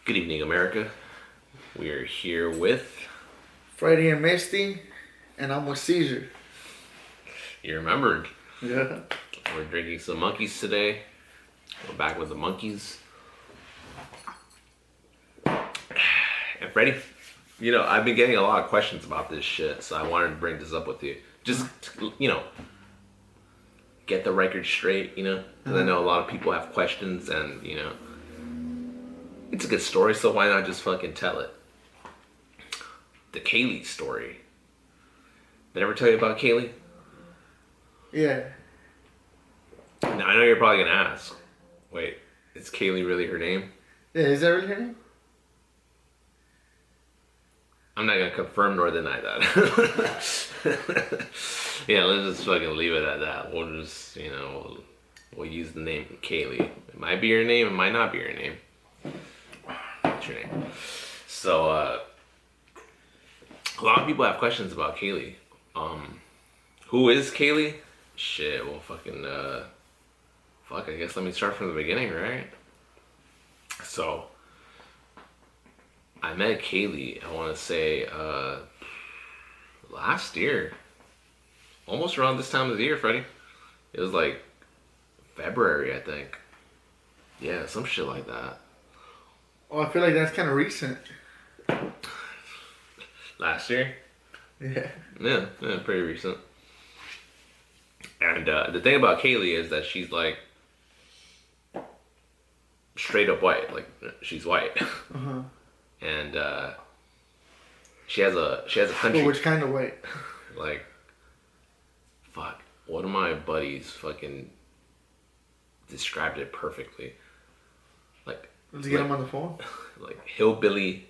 Good evening, America. We are here with... Fredy and Misty, and I'm with Caesar. You remembered. Yeah. We're drinking some monkeys today. We're back with the monkeys. And Fredy, I've been getting a lot of questions about this shit, so I wanted to bring this up with you. Just, get the record straight, because I know a lot of people have questions, and, it's a good story, so why not just fucking tell it? The Kaylee story. Did I ever tell you about Kaylee? Yeah. Now, I know you're probably gonna ask. Wait, is Kaylee really her name? Yeah, is that really her name? I'm not gonna confirm nor deny that. Yeah, let's just fucking leave it at that. We'll just, we'll use the name Kaylee. It might be your name, it might not be your name. What's your name? So, a lot of people have questions about Kaylee. Who is Kaylee? Shit, well, I guess let me start from the beginning, right? So, I met Kaylee, I want to say, last year. Almost around this time of the year, Fredy. It was like February, I think. Yeah, some shit like that. Oh, I feel like that's kind of recent. Last year? Yeah. Yeah, pretty recent. And the thing about Kaylee is that she's like straight up white, like she's white. Uh-huh. And she has a country. But which kind of white? Like, fuck, one of my buddies fucking described it perfectly. Like, Let's get him on the phone. Like hillbilly.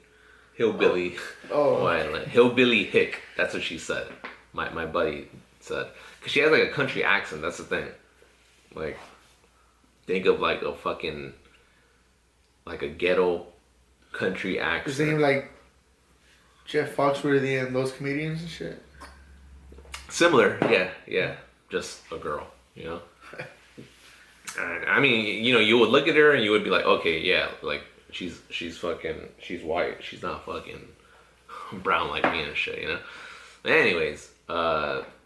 Oh. White, like, hillbilly hick. That's what she said. My buddy said, cause she has like a country accent. That's the thing. Like, think of like a fucking, like a ghetto country accent. Is name like Jeff Foxworthy and those comedians and shit? Similar, yeah. Just a girl, And I mean, you would look at her and you would be like, okay, yeah, like she's white. She's not fucking brown like me and shit, Anyways,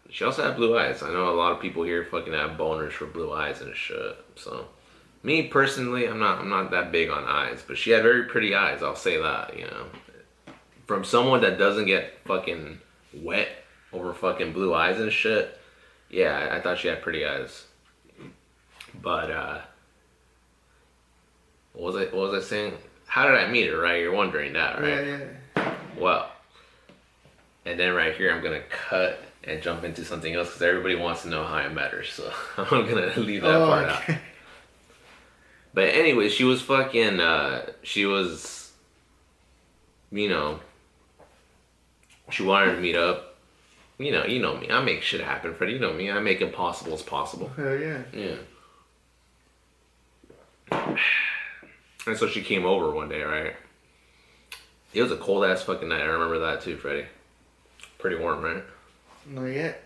she also had blue eyes. I know a lot of people here fucking have boners for blue eyes and shit. So, me personally, I'm not that big on eyes, but she had very pretty eyes. I'll say that, From someone that doesn't get fucking wet over fucking blue eyes and shit. Yeah, I thought she had pretty eyes. But what was I saying? How did I meet her? Right, you're wondering that, right? Yeah. Well, and then right here I'm gonna cut and jump into something else because everybody wants to know how I met her, so I'm gonna leave that part out. But anyway, she was fucking. She was, she wanted to meet up. You know me. I make shit happen, Fredy. You know me. I make impossible as possible. Hell yeah. Yeah. And so she came over one day, right? It was a cold ass fucking night. I remember that too, Fredy. Pretty warm, right? Not yet.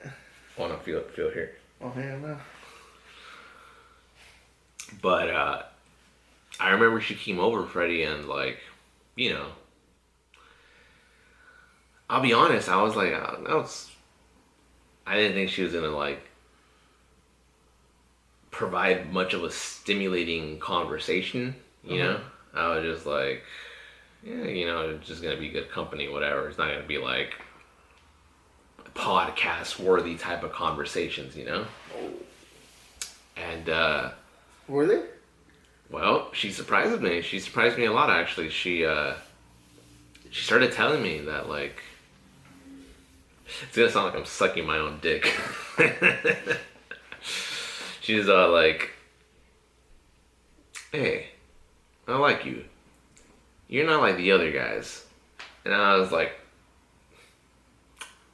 Oh no, feel it here. Oh hell no. But I remember she came over, Fredy, and like, I'll be honest. I was like, I didn't think she was gonna like provide much of a stimulating conversation. I was just like, yeah, it's just gonna be good company, whatever. It's not gonna be like podcast worthy type of conversations, And Were they? well, she surprised me. She surprised me a lot, actually. She started telling me that, like, it's gonna sound like I'm sucking my own dick. She's like, hey, I like you. You're not like the other guys. And I was like,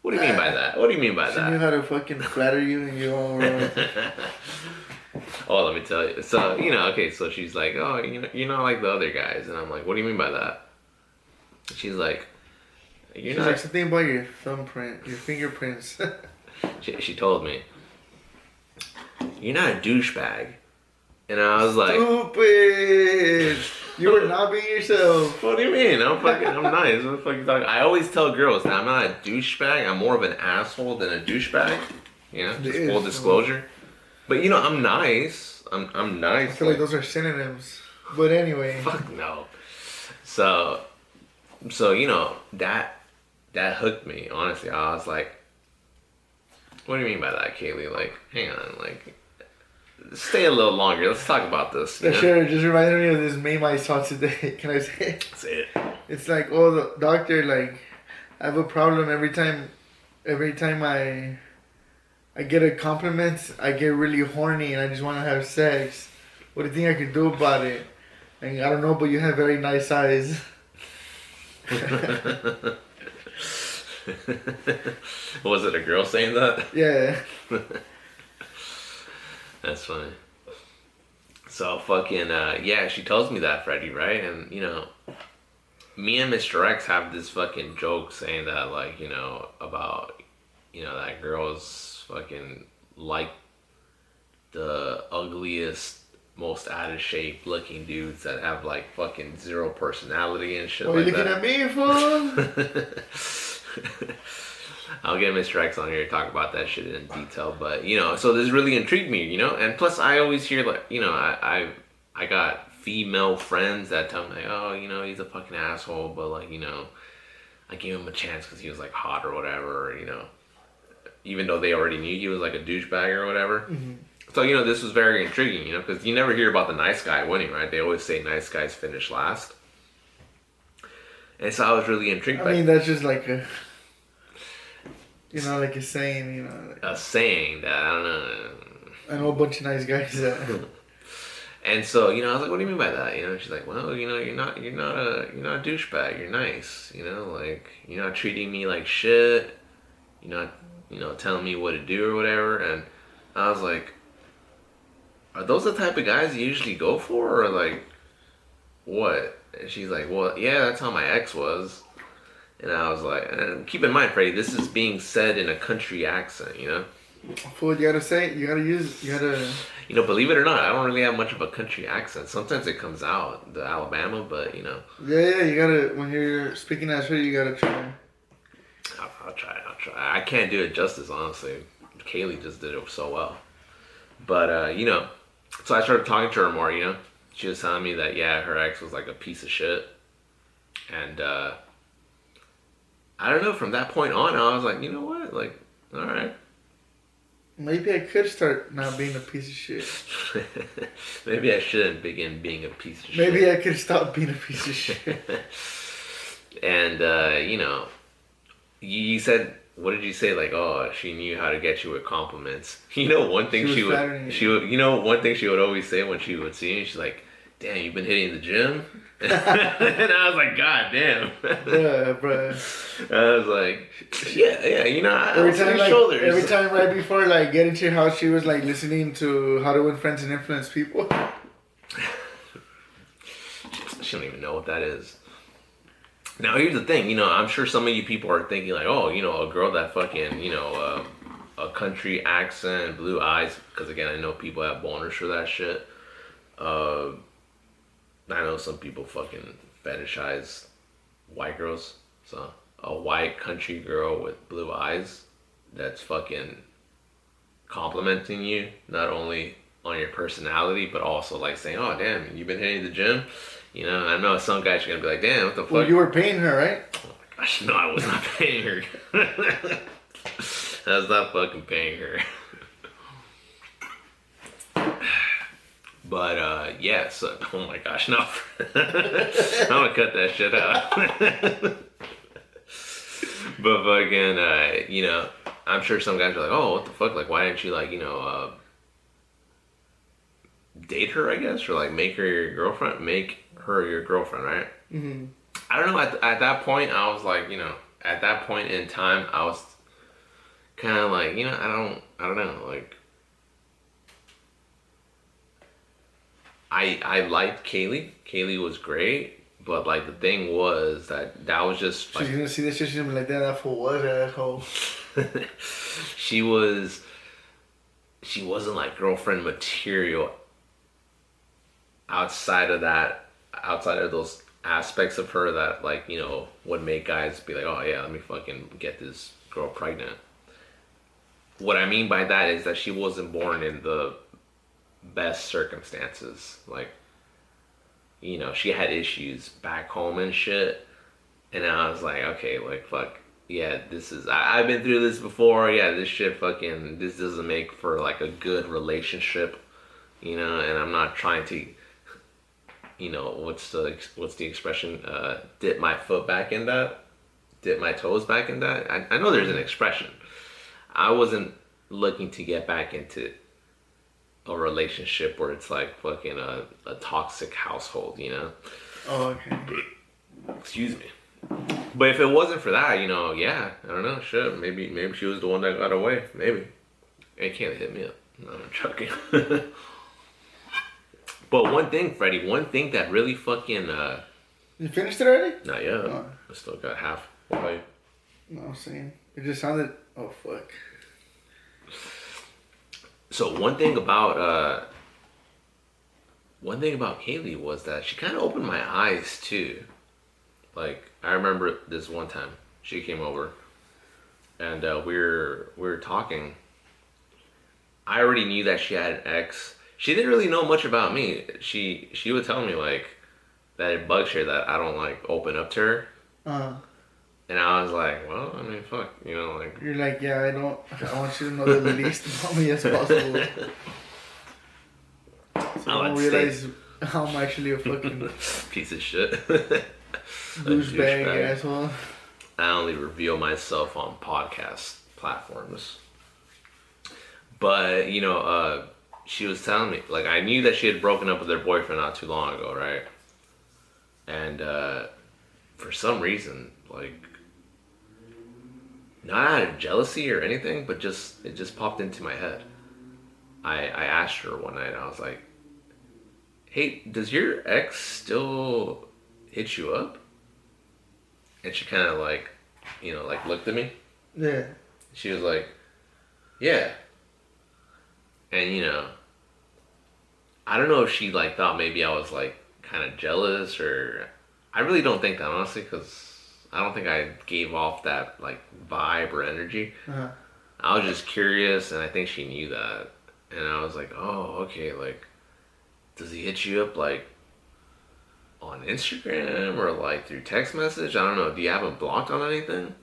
what do you mean by that? What do you mean by She that? knew how to fucking flatter you and you all wrong. Oh, let me tell you. So, okay, so she's like, oh, you're not like the other guys. And I'm like, what do you mean by that? She's like, She's like, something about your thumbprint, your fingerprints. she told me, you're not a douchebag. And I was like, stupid. You were not being yourself. What do you mean? I'm nice. What the fuck you talking? I always tell girls that I'm not a douchebag. I'm more of an asshole than a douchebag. You know, just full disclosure. But you know, I'm nice. I'm nice. I feel like those are synonyms. But anyway. Fuck no. So you know, that hooked me, honestly. I was like, what do you mean by that, Kaylee? Like, hang on, like, stay a little longer. Let's talk about this. Sure, just reminded me of this meme I saw today. Can I say it? Say it. It's like, oh, the doctor, like, I have a problem every time I get a compliment, I get really horny and I just want to have sex. What do you think I could do about it? And I don't know, but you have very nice eyes. Was it a girl saying that? Yeah. That's funny. So fucking yeah, she tells me that, Fredy, right? And you know, me and Mr. X have this fucking joke saying that, like, you know, about, you know, that girls fucking like the ugliest, most out of shape looking dudes that have like fucking zero personality and shit. Oh, like you looking at me, fool? I'll get Mr. X on here to talk about that shit in detail, but you know, so this really intrigued me, you know, and plus I always hear, like, you know, I got female friends that tell me, like, oh, you know, he's a fucking asshole, but like, you know, I gave him a chance because he was like hot or whatever, or, you know, even though they already knew he was like a douchebag or whatever. Mm-hmm. So, you know, this was very intriguing, you know, because you never hear about the nice guy winning, right? They always say nice guys finish last. And so I was really intrigued I mean, that's just like a, you know, like a saying, you know. Like, a saying that, I don't know. I know a bunch of nice guys that. And so, you know, I was like, what do you mean by that? You know, she's like, well, you know, you're not a douchebag. You're nice. You know, like, you're not treating me like shit. You're not, you know, telling me what to do or whatever. And I was like, are those the type of guys you usually go for, or like, what? And she's like, well, yeah, that's how my ex was. And I was like, and keep in mind, Fredy, this is being said in a country accent, you know? Fool, you gotta say it. You gotta use, you gotta... You know, believe it or not, I don't really have much of a country accent. Sometimes it comes out, the Alabama, but, you know. Yeah, you gotta, when you're speaking that shit, you gotta try. I'll try. I can't do it justice, honestly. Kaylee just did it so well. But, you know, so I started talking to her more, you know. She was telling me that, yeah, her ex was like a piece of shit. And, I don't know, from that point on, I was like, you know what? Like, all right. Maybe I could start not being a piece of shit. Maybe I shouldn't begin being a piece of shit. Maybe I could stop being a piece of shit. And, you know, you said, what did you say? Like, oh, she knew how to get you with compliments. You know, one thing she would, you know, one thing she would always say when she would see me, she's like, damn, you've been hitting the gym? And I was like, God damn. Yeah, bro. I was like, yeah, you know, every time, like, shoulders. Every time right before, like, getting to your house, she was, like, listening to How to Win Friends and Influence People. She don't even know what that is. Now, here's the thing, you know, I'm sure some of you people are thinking, like, oh, you know, a girl that fucking, you know, a country accent, blue eyes, because, again, I know people have boners for that shit. I know some people fucking fetishize white girls. So, a white country girl with blue eyes that's fucking complimenting you, not only on your personality, but also like saying, oh, damn, you've been hitting the gym? You know, I know some guys are going to be like, damn, what the fuck? Well, you were paying her, right? Oh my gosh, no, I was not paying her. I was not fucking paying her. But, yeah, so, oh my gosh, no. I'm gonna cut that shit out. But fucking, you know, I'm sure some guys are like, oh, what the fuck? Like, why didn't you, like, you know, date her, I guess? Or, like, make her your girlfriend? Make her your girlfriend, right? Mm-hmm. I don't know. At that point, I was like, you know, at that point in time, I was kind of like, you know, I don't know, like, I liked Kaylee. Kaylee was great, but like the thing was that was just like, she's gonna see this shit. She's gonna be like, "Damn, that fool was an asshole." She wasn't like girlfriend material outside of that outside of those aspects of her that like would make guys be like, oh yeah, let me fucking get this girl pregnant. What I mean by that is that she wasn't born in the best circumstances. Like, she had issues back home and shit. And I was like, okay, like, fuck. Yeah, I've been through this before. Yeah, this shit this doesn't make for like a good relationship. And I'm not trying to, what's the expression? Dip my foot back in that? Dip my toes back in that? I know there's an expression. I wasn't looking to get back into a relationship where it's like fucking a toxic household, Oh, okay. Excuse me. But if it wasn't for that, yeah, I don't know, shit, maybe she was the one that got away, maybe. It can't hit me up. No, I'm joking. But one thing, Fredy, that really fucking, You finished it already? Not yet. Oh. I still got half. What about you? No, I'm saying, it just sounded, oh, fuck. So one thing about Kaylee was that she kind of opened my eyes too. Like, I remember this one time she came over and we were talking. I already knew that she had an ex. She didn't really know much about me. She would tell me like that it bugs her that I don't like open up to her. And I was like, well, I mean, fuck, like... You're like, yeah, I want you to know the least about me as possible. So I don't realize how I'm actually a fucking... piece of shit. Douchebag asshole. I only reveal myself on podcast platforms. But, she was telling me, like, I knew that she had broken up with her boyfriend not too long ago, right? And, for some reason, like... Not out of jealousy or anything, but it just popped into my head. I asked her one night, I was like, hey, does your ex still hit you up? And she kind of like, like looked at me. Yeah. She was like, yeah. And I don't know if she like thought maybe I was like kind of jealous or... I really don't think that, honestly, because... I don't think I gave off that, like, vibe or energy. Uh-huh. I was just curious, and I think she knew that. And I was like, oh, okay, like, does he hit you up, like, on Instagram or, like, through text message? I don't know. Do you have him blocked on anything?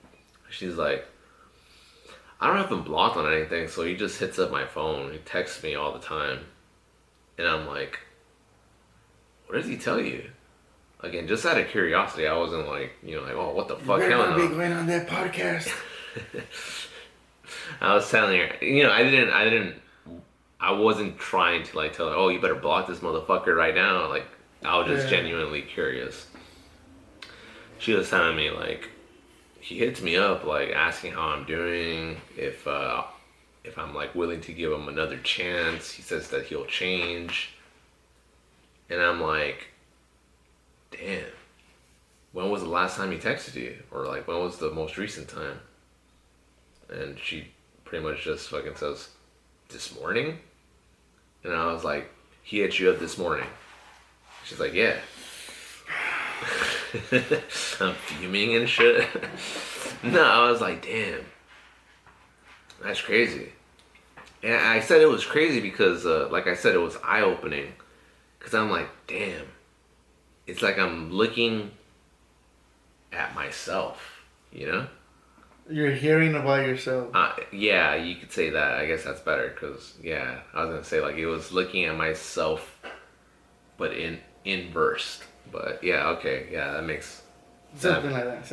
She's like, I don't have him blocked on anything, so he just hits up my phone. He texts me all the time. And I'm like, what does he tell you? Again, just out of curiosity, I wasn't like, like, oh, what the fuck? You're gonna be going on that podcast. I was telling her, I wasn't trying to like tell her, oh, you better block this motherfucker right now. Like, I was just genuinely curious. She was telling me like, he hits me up like asking how I'm doing, if I'm like willing to give him another chance. He says that he'll change, and I'm like, damn, when was the last time he texted you? Or like, when was the most recent time? And she pretty much just fucking says, this morning? And I was like, he hit you up this morning? She's like, yeah. I'm fuming and shit. No, I was like, damn, that's crazy. And I said it was crazy because, like I said, it was eye-opening. Because I'm like, damn. It's like I'm looking at myself, You're hearing about yourself. Yeah, you could say that. I guess that's better because, yeah, I was going to say, like, it was looking at myself, but inversed. But, yeah, okay. Yeah, that makes... Something like that.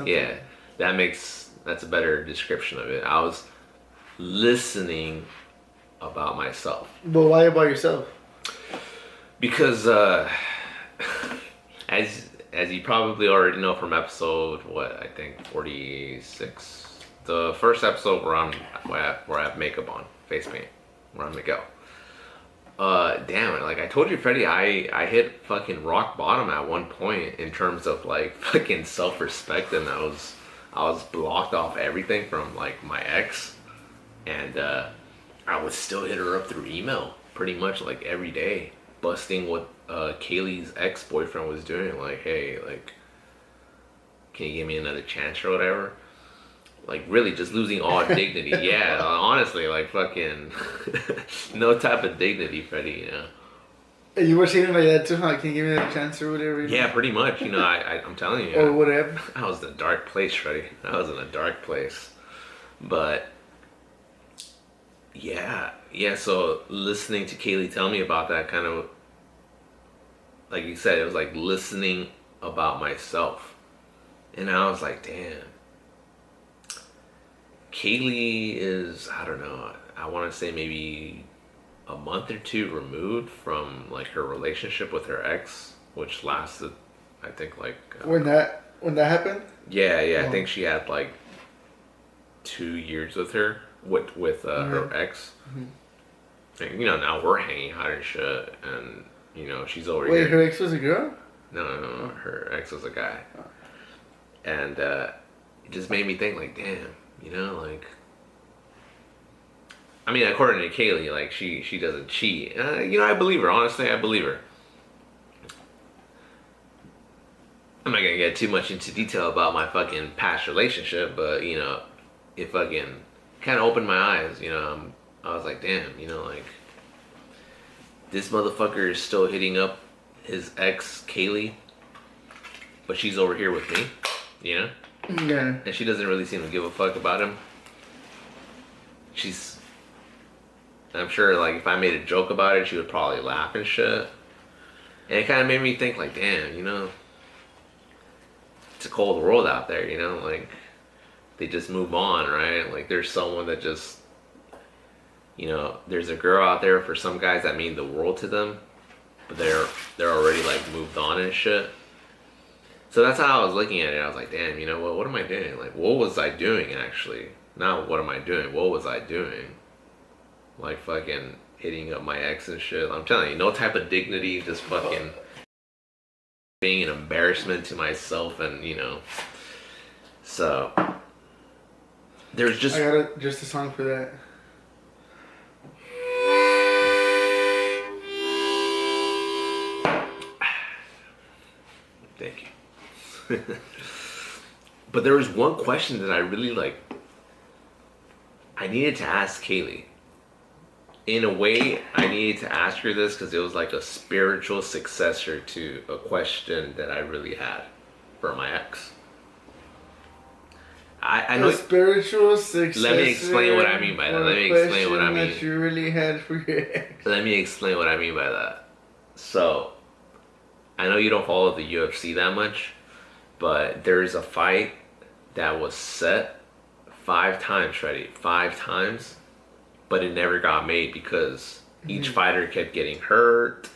That's a better description of it. I was listening about myself. But why about yourself? Because, as you probably already know from episode, 46? The first episode where I have makeup on, face paint, where I'm Miguel. Damn it, like I told you, Fredy, I hit fucking rock bottom at one point in terms of like fucking self-respect, and I was blocked off everything from like my ex, and I would still hit her up through email pretty much like every day, busting Kaylee's ex-boyfriend was doing. Like, hey, like, can you give me another chance or whatever? Like, really just losing all dignity. Yeah, honestly, like, fucking no type of dignity, Fredy, you know? And you were saying like that too, huh? Can you give me that chance or whatever? Yeah, pretty much. You know, I'm telling you. Or whatever. I was in a dark place, Fredy. I was in a dark place. But, yeah. Yeah, so listening to Kaylee tell me about that kind of, like you said, it was like listening about myself. And I was like, damn. Kaylee is, I don't know, I want to say maybe a month or two removed from like her relationship with her ex, which lasted, I think, like when that happened. Yeah, I think she had like 2 years with her with her ex. Mm-hmm. And, you know, now we're hanging out and shit, and you know she's over here. Wait, her ex was a girl? No, her ex was a guy, and it just made me think like, damn. You know, like, I mean, according to Kaylee, like, she doesn't cheat. You know, I believe her. Honestly, I believe her. I'm not gonna get too much into detail about my fucking past relationship, but, you know, it fucking kind of opened my eyes, you know. I was like, damn, you know, like, this motherfucker is still hitting up his ex, Kaylee, but she's over here with me, you know? Yeah. And she doesn't really seem to give a fuck about him. I'm sure, like, if I made a joke about it, she would probably laugh and shit. And it kind of made me think, like, damn, you know, it's a cold world out there, you know? Like, they just move on, right? Like, there's someone that just, you know, there's a girl out there for some guys that mean the world to them, but they're already, like, moved on and shit. So that's how I was looking at it. I was like, damn, you know what am I doing? Like, what was I doing, actually? Not what am I doing, what was I doing? Like, fucking hitting up my ex and shit. I'm telling you, no type of dignity, just fucking being an embarrassment to myself, and, you know. So, there's just... I got just a song for that. Thank you. But there was one question that I really I needed to ask Kaylee. In a way, I needed to ask her this because it was like a spiritual successor to a question that I really had for my ex. I know. Spiritual successor. Let me explain what I mean by that. Let me explain what I mean. That you really had for your ex. Let me explain what I mean by that. So, I know you don't follow the UFC that much, but there's a fight that was set 5 times, Fredy. 5 times, but it never got made because each fighter kept getting hurt.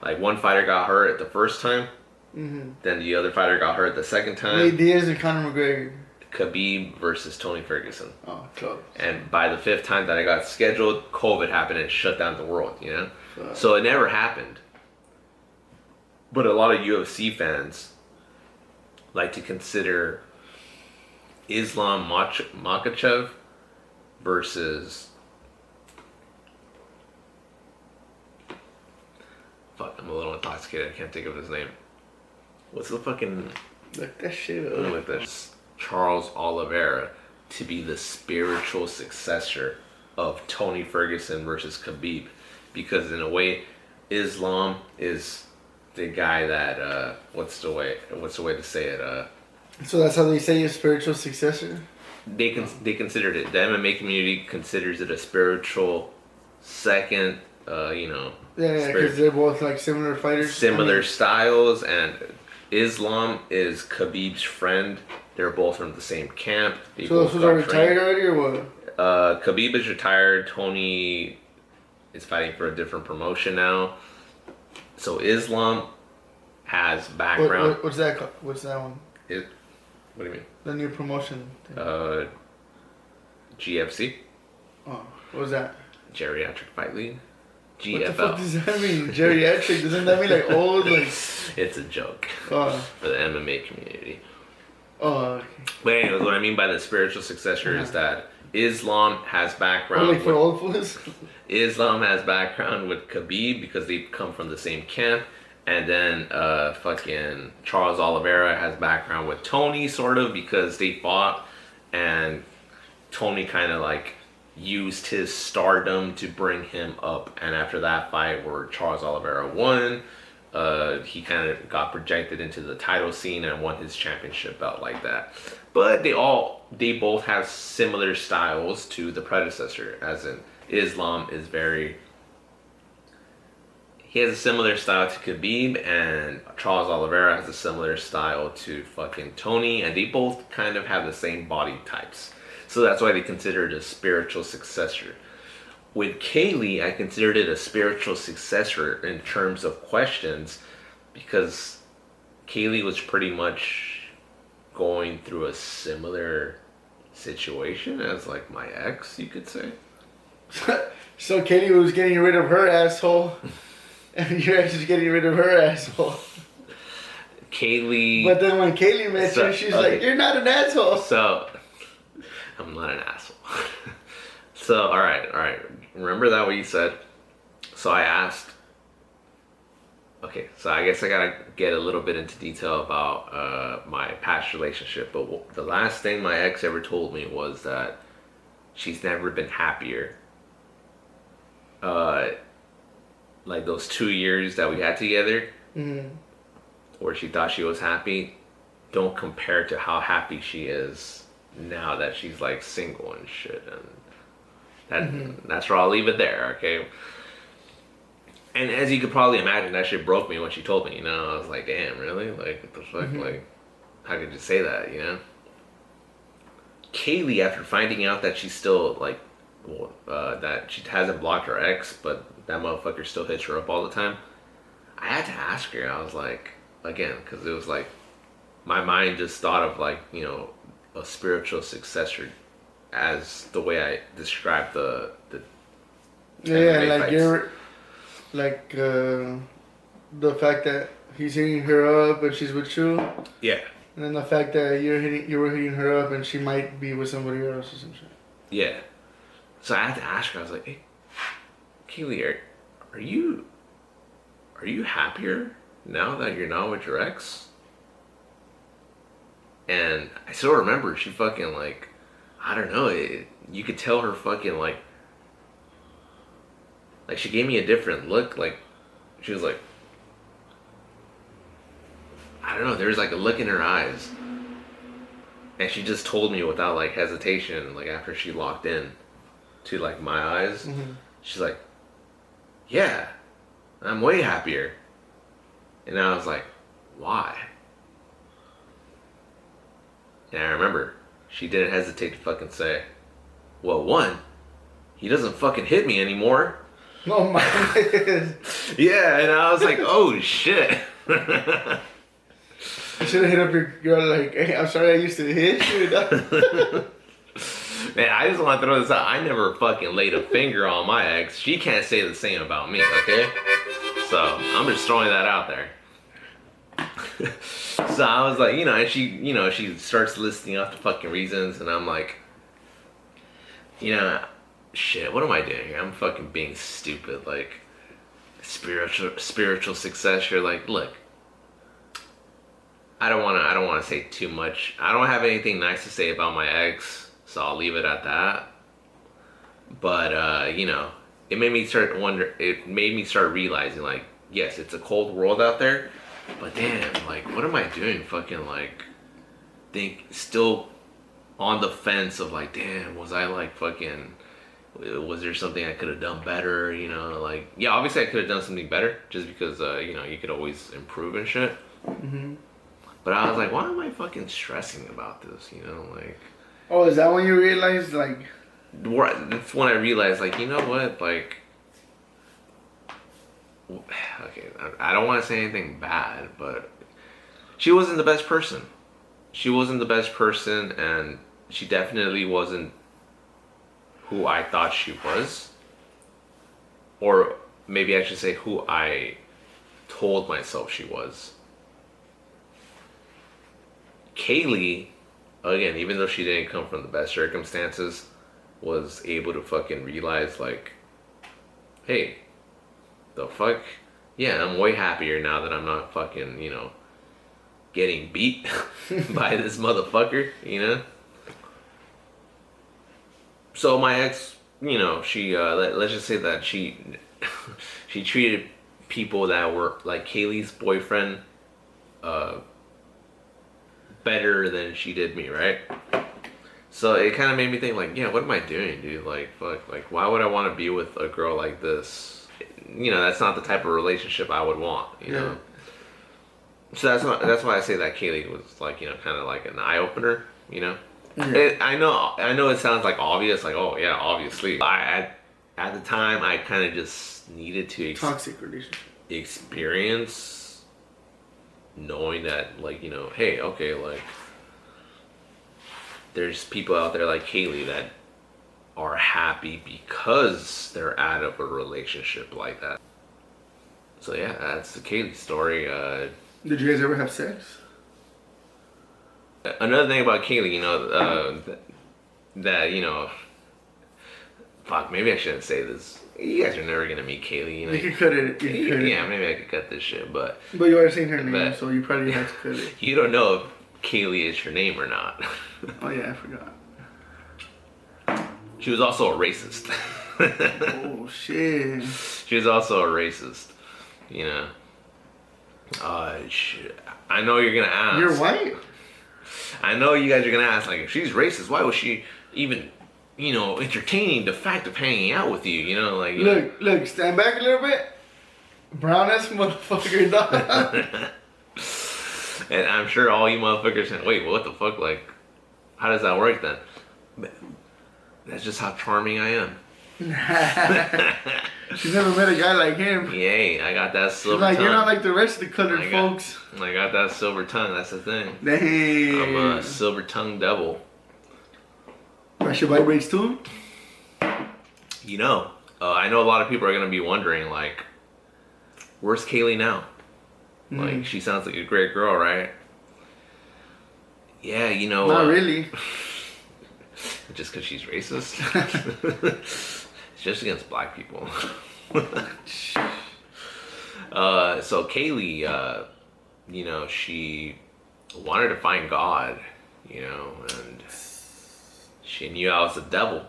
Like, one fighter got hurt at the first time, then the other fighter got hurt the second time. Nate Diaz and Conor McGregor. Khabib versus Tony Ferguson. Oh, close. And by the 5th time that I got scheduled, COVID happened and shut down the world, you know? So it never happened. But a lot of UFC fans like to consider Islam Makhachev versus... Fuck, I'm a little intoxicated. I can't think of his name. What's the fucking... Look that shit up. Like this. Charles Oliveira to be the spiritual successor of Tony Ferguson versus Khabib. Because in a way, Islam is... the guy that what's the way to say it? So that's how they say a spiritual successor. They considered it. The MMA community considers it a spiritual second. You know. Yeah, because they're both like similar fighters. Similar styles, and Islam is Khabib's friend. They're both from the same camp. So those are retired already, or what? Khabib is retired. Tony is fighting for a different promotion now. So Islam has background. What's that? What's that one? What do you mean? The new promotion thing. GFC. Oh, what was that? Geriatric Fight League. GFL. What the fuck does that mean? Geriatric? Doesn't that mean like old? Like. It's a joke for the MMA community. Oh. Okay. But anyways, what I mean by the spiritual successor is that Islam has background. Like for old fools? Islam has background with Khabib because they come from the same camp, And then fucking Charles Oliveira has background with Tony, sort of, because they fought, and Tony kind of like used his stardom to bring him up. And after that fight where Charles Oliveira won, he kind of got projected into the title scene and won his championship belt like that. But they both have similar styles to the predecessor, as in Islam is very... He has a similar style to Khabib, and Charles Oliveira has a similar style to fucking Tony, and they both kind of have the same body types. So that's why they consider it a spiritual successor. With Kaylee, I considered it a spiritual successor in terms of questions, because Kaylee was pretty much going through a similar situation as like my ex, you could say. So Katie was getting rid of her asshole, and your ex is getting rid of her asshole. Kaylee... But then when Kaylee met you, she's like, you're not an asshole. So, I'm not an asshole. So, alright. Remember that what you said? So I asked... Okay, so I guess I gotta get a little bit into detail about my past relationship. But the last thing my ex ever told me was that she's never been happier. Like those 2 years that we had together, where she thought she was happy, don't compare to how happy she is now that she's like single and shit. And that's where I'll leave it there, okay? And as you could probably imagine, that shit broke me when she told me, you know? I was like, damn, really? Like, what the fuck? Like, how could you say that, you know? Kaylee, after finding out that she's still, like, that she hasn't blocked her ex, but that motherfucker still hits her up all the time, I had to ask her. I was like, again, because it was like, my mind just thought of, like, you know, a spiritual successor as the way I described the yeah, like fights. you're like the fact that he's hitting her up and she's with you. Yeah. And then the fact that you were hitting her up and she might be with somebody else or some shit. Yeah. So I had to ask her. I was like, "Hey, Kaylee, are you happier now that you're not with your ex?" And I still remember she fucking like, I don't know. You could tell her fucking like she gave me a different look. Like she was like, I don't know. There was like a look in her eyes, and she just told me without like hesitation. Like after she locked in to like my eyes, she's like, "Yeah, I'm way happier." And I was like, "Why?" And I remember she didn't hesitate to fucking say, "Well, one, he doesn't fucking hit me anymore." Oh my God. Yeah, and I was like, "Oh shit." You should have hit up your girl like, "Hey, I'm sorry I used to hit you." Man, I just want to throw this out. I never fucking laid a finger on my ex. She can't say the same about me, okay? So, I'm just throwing that out there. So, I was like, and she starts listing off the fucking reasons, and I'm like, shit, what am I doing here? I'm fucking being stupid. Like, spiritual success. You're like, look, I don't want to say too much. I don't have anything nice to say about my ex. So I'll leave it at that. But it made me start realizing, like, yes, it's a cold world out there, but damn, like, what am I doing? Fucking like, still on the fence of like, damn, was I like fucking? Was there something I could have done better? Like, yeah, obviously I could have done something better, just because you could always improve and shit. But I was like, why am I fucking stressing about this? Like. Oh, is that when you realized, like... That's when I realized, like, you know what, like... Okay, I don't want to say anything bad, but... She wasn't the best person. And she definitely wasn't who I thought she was. Or maybe I should say who I told myself she was. Kaylee... Again, even though she didn't come from the best circumstances, was able to fucking realize, like, hey, the fuck, yeah, I'm way happier now that I'm not fucking, getting beat by this motherfucker, So my ex, she, let's just say that she treated people that were like Kaylee's boyfriend better than she did me, right? So it kind of made me think, like, yeah, what am I doing, dude? Like, fuck, like, why would I want to be with a girl like this? That's not the type of relationship I would want, know? So that's why I say that Kaylee was like, kind of like an eye opener, Yeah. I know it sounds like obvious, like, oh yeah, obviously. At the time, I kind of just needed to toxic relationship experience knowing that, like, hey, okay, like, there's people out there like Kaylee that are happy because they're out of a relationship like that. So yeah, that's the Kaylee story. Did you guys ever have sex? Another thing about Kaylee, fuck, maybe I shouldn't say this. You guys are never gonna meet Kaylee, You can cut it. Yeah, maybe I could cut this shit, but you already seen her name, so you probably have to cut it. You don't know if Kaylee is her name or not. Oh yeah, I forgot. She was also a racist. Oh shit. She was also a racist. I know you're gonna ask. You're white? I know you guys are gonna ask, like, if she's racist, why was she even, entertaining the fact of hanging out with you? Look, stand back a little bit. Brown ass motherfucker, dog. And I'm sure all you motherfuckers saying, wait, what the fuck? Like, how does that work then? But that's just how charming I am. She's never met a guy like him. Yay, I got that silver tongue. You're not like the rest of the colored folks. I got that silver tongue, that's the thing. Dang. I'm a silver tongue devil. Brush your vibrates too? I know a lot of people are going to be wondering, like, where's Kaylee now? Like, she sounds like a great girl, right? Yeah, Not really. Just because she's racist? It's just against black people. So Kaylee, she wanted to find God, and she knew I was the devil,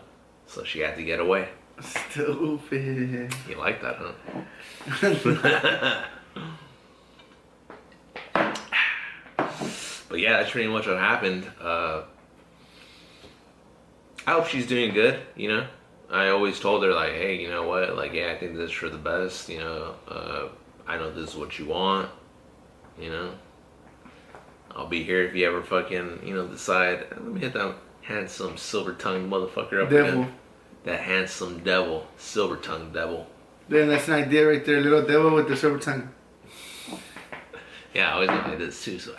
so she had to get away. Stupid. You like that, huh? But yeah, that's pretty much what happened. I hope she's doing good, I always told her, like, hey, you know what? Like, yeah, I think this is for the best, I know this is what you want, I'll be here if you ever fucking, decide, let me hit that handsome silver-tongued motherfucker up again. That handsome devil, silver-tongued devil. Then that's an idea right there, little devil with the silver tongue. Yeah, I always look like this too, so...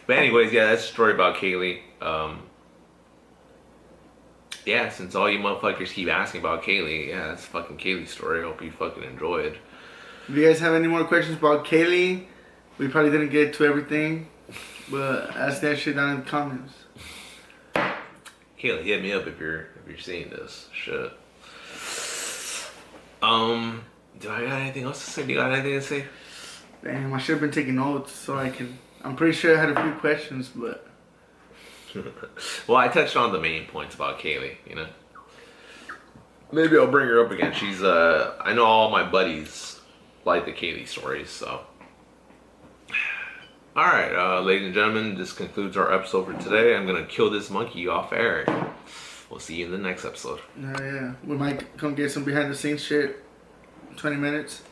But anyways, yeah, that's a story about Kaylee. Yeah, since all you motherfuckers keep asking about Kaylee, yeah, that's fucking Kaylee's story. I hope you fucking enjoyed. If you guys have any more questions about Kaylee, we probably didn't get to everything, but ask that shit down in the comments. Kaylee, hit me up if you're seeing this shit. Do I got anything else to say? Do you got anything to say? Damn, I should have been taking notes so I can. I'm pretty sure I had a few questions, but. Well, I touched on the main points about Kaylee, Maybe I'll bring her up again. She's, I know all my buddies like the Kaylee stories, so. Alright, ladies and gentlemen, this concludes our episode for today. I'm gonna kill this monkey off air. We'll see you in the next episode. Yeah. We might come get some behind the scenes shit. 20 minutes.